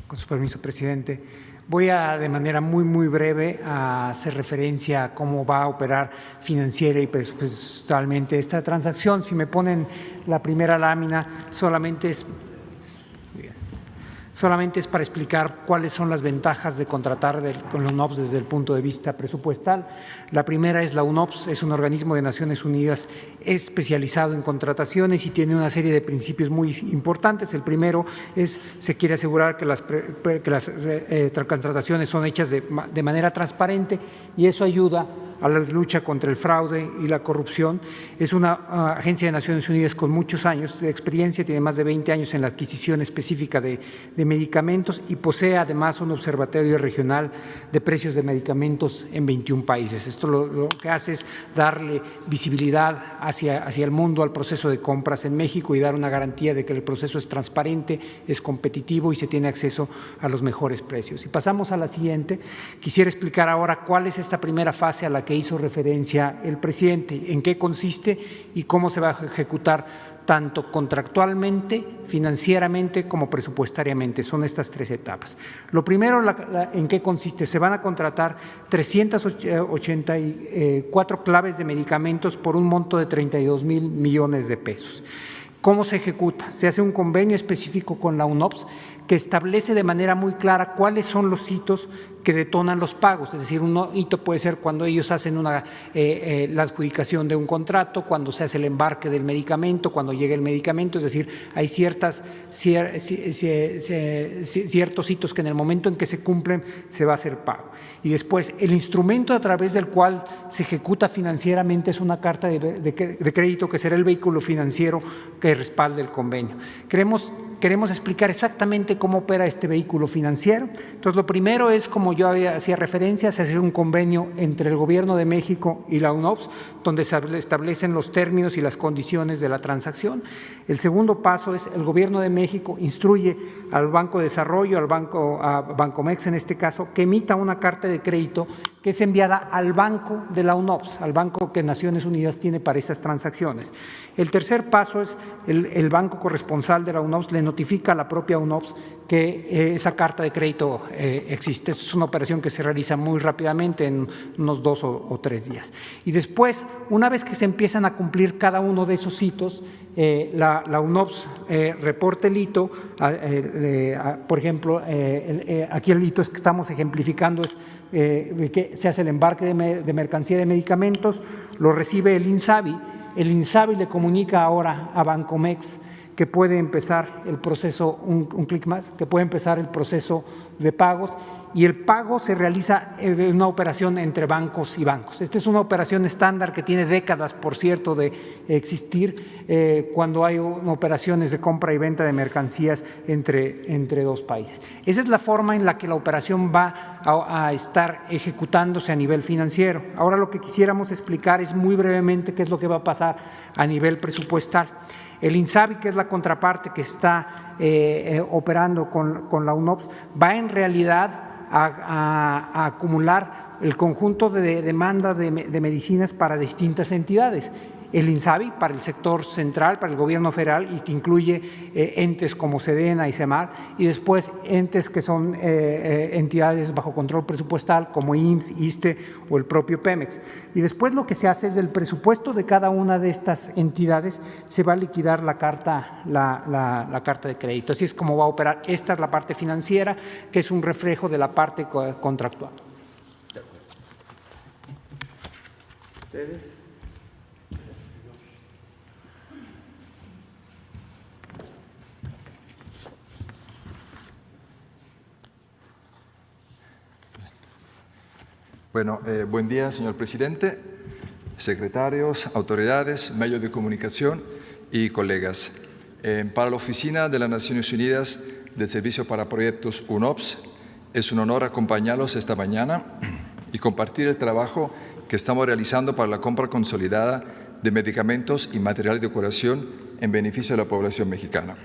Con su permiso, presidente. Voy a, de manera muy breve, a hacer referencia a cómo va a operar financiera y presupuestalmente esta transacción. Si me ponen la primera lámina, solamente es para explicar cuáles son las ventajas de contratar con la UNOPS desde el punto de vista presupuestal. La primera es la UNOPS, es un organismo de Naciones Unidas especializado en contrataciones y tiene una serie de principios muy importantes. El primero es, se quiere asegurar que las contrataciones son hechas de manera transparente y eso ayuda a la lucha contra el fraude y la corrupción. Es una agencia de Naciones Unidas con muchos años de experiencia, tiene más de 20 años en la adquisición específica de medicamentos y posee además un observatorio regional de precios de medicamentos en 21 países. Esto lo que hace es darle visibilidad hacia el mundo al proceso de compras en México y dar una garantía de que el proceso es transparente, es competitivo y se tiene acceso a los mejores precios. Si pasamos a la siguiente, quisiera explicar ahora cuál es esta primera fase a la que hizo referencia el presidente, en qué consiste y cómo se va a ejecutar tanto contractualmente, financieramente como presupuestariamente. Son estas 3 etapas. Lo primero, ¿en qué consiste? Se van a contratar 384 claves de medicamentos por un monto de 32,000 millones de pesos. ¿Cómo se ejecuta? Se hace un convenio específico con la UNOPS que establece de manera muy clara cuáles son los hitos que detonan los pagos, es decir, un hito puede ser cuando ellos hacen la adjudicación de un contrato, cuando se hace el embarque del medicamento, cuando llega el medicamento, es decir, hay ciertos hitos que en el momento en que se cumplen se va a hacer pago. Y después, el instrumento a través del cual se ejecuta financieramente es una carta de crédito que será el vehículo financiero que respalde el convenio. Queremos explicar exactamente cómo opera este vehículo financiero. Entonces, lo primero es, como yo hacía referencia, se hace un convenio entre el Gobierno de México y la UNOPS, donde se establecen los términos y las condiciones de la transacción. El segundo paso es el Gobierno de México instruye al Banco de Desarrollo, a Bancomex en este caso, que emita una carta de crédito que es enviada al banco de la UNOPS, al banco que Naciones Unidas tiene para estas transacciones. El tercer paso es el banco corresponsal de la UNOPS le notifica a la propia UNOPS que esa carta de crédito existe. Esto es una operación que se realiza muy rápidamente en unos 2 o 3 días. Y después, una vez que se empiezan a cumplir cada uno de esos hitos, la UNOPS reporta el hito. Por ejemplo, aquí el hito es que estamos ejemplificando es que se hace el embarque de mercancía de medicamentos, lo recibe el INSABI. El INSABI le comunica ahora a Bancomex que puede empezar el proceso, un clic más, que puede empezar el proceso de pagos y el pago se realiza en una operación entre bancos y bancos. Esta es una operación estándar que tiene décadas, por cierto, de existir cuando hay operaciones de compra y venta de mercancías entre 2 países. Esa es la forma en la que la operación va a estar ejecutándose a nivel financiero. Ahora lo que quisiéramos explicar es muy brevemente qué es lo que va a pasar a nivel presupuestal. El INSABI, que es la contraparte que está operando con la UNOPS, va en realidad a acumular el conjunto de demanda de medicinas para distintas entidades. El INSABI para el sector central, para el gobierno federal, y que incluye entes como SEDENA y CEMAR, y después entes que son entidades bajo control presupuestal como IMSS, ISSSTE o el propio Pemex. Y después lo que se hace es del presupuesto de cada una de estas entidades se va a liquidar la carta de crédito. Así es como va a operar. Esta es la parte financiera, que es un reflejo de la parte contractual. ¿Ustedes? Bueno, buen día, señor presidente, secretarios, autoridades, medios de comunicación y colegas. Para la Oficina de las Naciones Unidas del Servicio para Proyectos UNOPS, es un honor acompañarlos esta mañana y compartir el trabajo que estamos realizando para la compra consolidada de medicamentos y material de curación en beneficio de la población mexicana.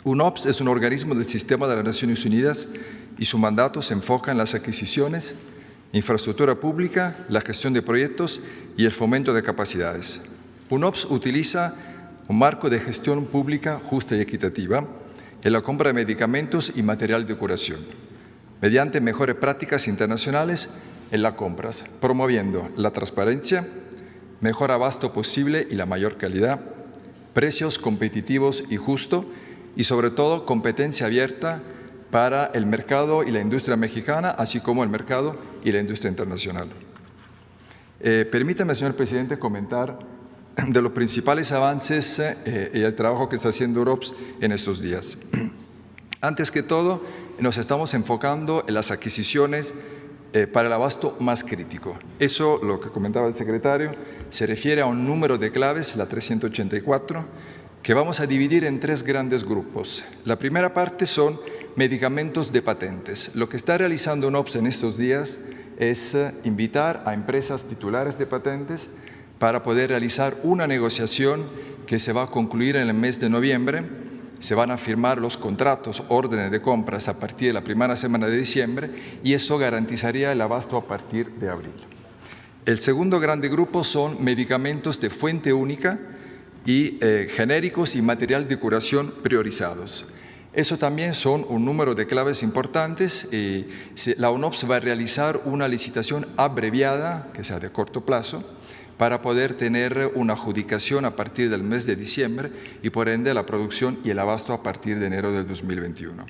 UNOPS es un organismo del sistema de las Naciones Unidas y su mandato se enfoca en las adquisiciones, infraestructura pública, la gestión de proyectos y el fomento de capacidades. UNOPS utiliza un marco de gestión pública justa y equitativa en la compra de medicamentos y material de curación, mediante mejores prácticas internacionales en las compras, promoviendo la transparencia, mejor abasto posible y la mayor calidad, precios competitivos y justos y sobre todo competencia abierta para el mercado y la industria mexicana, así como el mercado y la industria internacional. Permítame, señor presidente, comentar de los principales avances y el trabajo que está haciendo UNOPS en estos días. Antes que todo, nos estamos enfocando en las adquisiciones para el abasto más crítico. Eso, lo que comentaba el secretario, se refiere a un número de claves, la 384, que vamos a dividir en 3 grandes grupos. La primera parte son medicamentos de patentes. Lo que está realizando UNOPS en estos días es invitar a empresas titulares de patentes para poder realizar una negociación que se va a concluir en el mes de noviembre. Se van a firmar los contratos, órdenes de compras a partir de la primera semana de diciembre y eso garantizaría el abasto a partir de abril. El segundo grande grupo son medicamentos de fuente única y genéricos y material de curación priorizados. Eso también son un número de claves importantes. La UNOPS va a realizar una licitación abreviada, que sea de corto plazo, para poder tener una adjudicación a partir del mes de diciembre y por ende la producción y el abasto a partir de enero del 2021.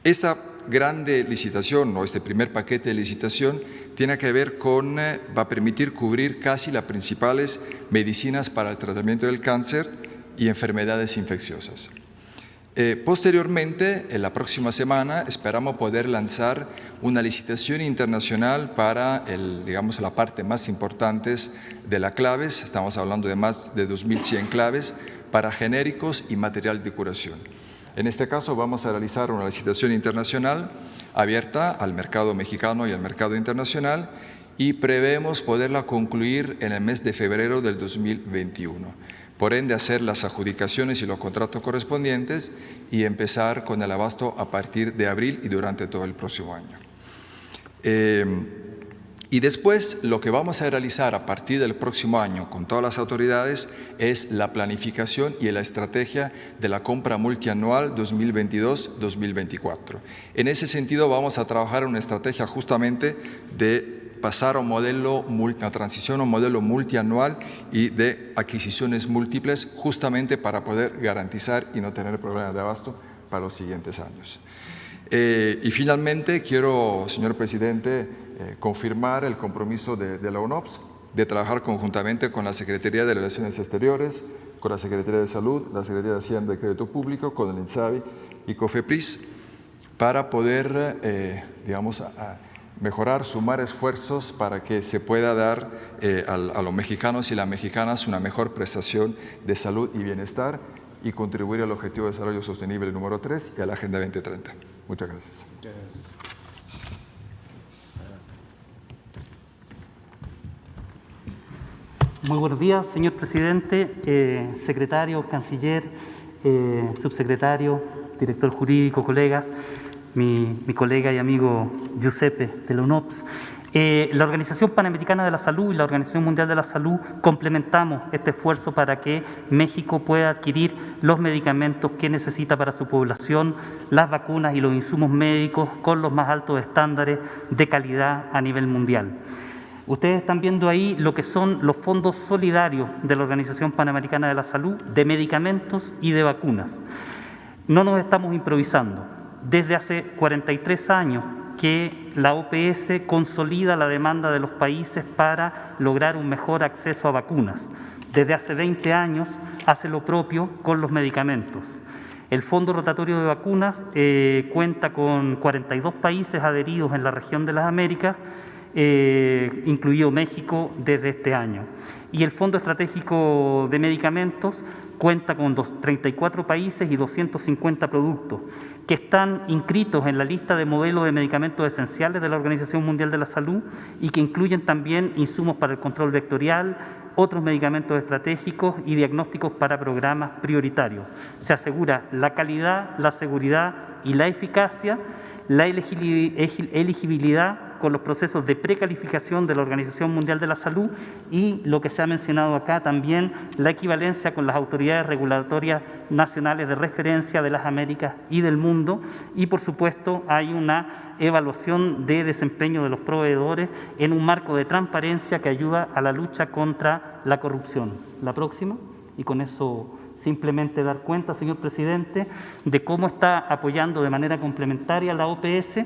Esa grande licitación o este primer paquete de licitación tiene que ver con, va a permitir cubrir casi las principales medicinas para el tratamiento del cáncer y enfermedades infecciosas. Posteriormente, en la próxima semana, esperamos poder lanzar una licitación internacional para la parte más importante de las claves. Estamos hablando de más de 2.100 claves para genéricos y material de curación. En este caso, vamos a realizar una licitación internacional abierta al mercado mexicano y al mercado internacional y prevemos poderla concluir en el mes de febrero del 2021. Por ende, hacer las adjudicaciones y los contratos correspondientes y empezar con el abasto a partir de abril y durante todo el próximo año. Y después, lo que vamos a realizar a partir del próximo año con todas las autoridades es la planificación y la estrategia de la compra multianual 2022-2024. En ese sentido, vamos a trabajar en una estrategia justamente de pasar a un modelo, una transición a un modelo multianual y de adquisiciones múltiples, justamente para poder garantizar y no tener problemas de abasto para los siguientes años. Y finalmente, quiero, señor presidente, confirmar el compromiso de la UNOPS de trabajar conjuntamente con la Secretaría de Relaciones Exteriores, con la Secretaría de Salud, la Secretaría de Hacienda y Crédito Público, con el INSABI y COFEPRIS, para poder, mejorar, sumar esfuerzos para que se pueda dar a los mexicanos y las mexicanas una mejor prestación de salud y bienestar y contribuir al Objetivo de Desarrollo Sostenible número 3 y a la Agenda 2030. Muchas gracias. Muy buenos días, señor presidente, secretario, canciller, subsecretario, director jurídico, colegas, mi colega y amigo Giuseppe de la UNOPS. La Organización Panamericana de la Salud y la Organización Mundial de la Salud complementamos este esfuerzo para que México pueda adquirir los medicamentos que necesita para su población, las vacunas y los insumos médicos con los más altos estándares de calidad a nivel mundial. Ustedes están viendo ahí lo que son los fondos solidarios de la Organización Panamericana de la Salud, de medicamentos y de vacunas. No nos estamos improvisando. Desde hace 43 años que la OPS consolida la demanda de los países para lograr un mejor acceso a vacunas. Desde hace 20 años hace lo propio con los medicamentos. El Fondo Rotatorio de Vacunas cuenta con 42 países adheridos en la región de las Américas, incluido México desde este año. Y el Fondo Estratégico de Medicamentos cuenta con 34 países y 250 productos que están inscritos en la lista de modelos de medicamentos esenciales de la Organización Mundial de la Salud y que incluyen también insumos para el control vectorial, otros medicamentos estratégicos y diagnósticos para programas prioritarios. Se asegura la calidad, la seguridad y la eficacia, la elegibilidad con los procesos de precalificación de la Organización Mundial de la Salud y lo que se ha mencionado acá también, la equivalencia con las autoridades regulatorias nacionales de referencia de las Américas y del mundo, y por supuesto hay una evaluación de desempeño de los proveedores en un marco de transparencia que ayuda a la lucha contra la corrupción. La próxima, y con eso simplemente dar cuenta, señor presidente, de cómo está apoyando de manera complementaria la OPS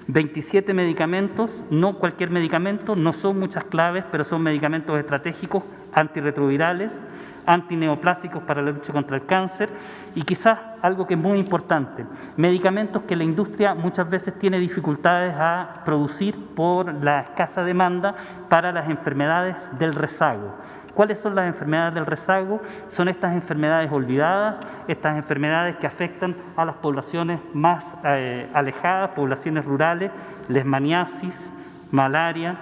27 medicamentos, no cualquier medicamento, no son muchas claves, pero son medicamentos estratégicos, antirretrovirales, antineoplásicos para la lucha contra el cáncer y quizás algo que es muy importante, medicamentos que la industria muchas veces tiene dificultades a producir por la escasa demanda para las enfermedades del rezago. ¿Cuáles son las enfermedades del rezago? Son estas enfermedades olvidadas, estas enfermedades que afectan a las poblaciones más alejadas, poblaciones rurales, leishmaniasis, malaria,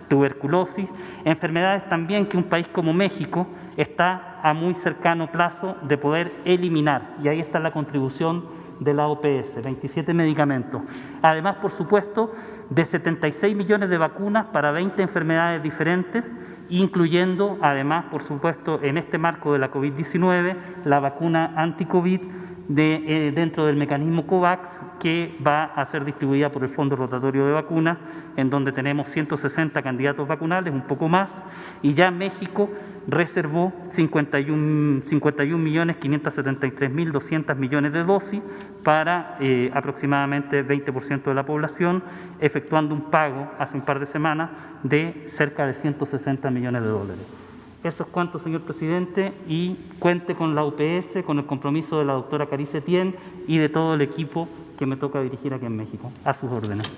tuberculosis, enfermedades también que un país como México está a muy cercano plazo de poder eliminar. Y ahí está la contribución de la OPS, 27 medicamentos. Además, por supuesto, de 76 millones de vacunas para 20 enfermedades diferentes, incluyendo, además, por supuesto, en este marco de la COVID-19, la vacuna anti-COVID dentro del mecanismo COVAX, que va a ser distribuida por el Fondo Rotatorio de Vacunas, en donde tenemos 160 candidatos vacunales, un poco más, y ya México reservó 51.573.200 millones de dosis para aproximadamente 20% de la población, efectuando un pago hace un par de semanas de cerca de 160 millones de dólares. Eso es cuanto, señor presidente, y cuente con la UPS, con el compromiso de la doctora Carice Tien y de todo el equipo que me toca dirigir aquí en México. A sus órdenes.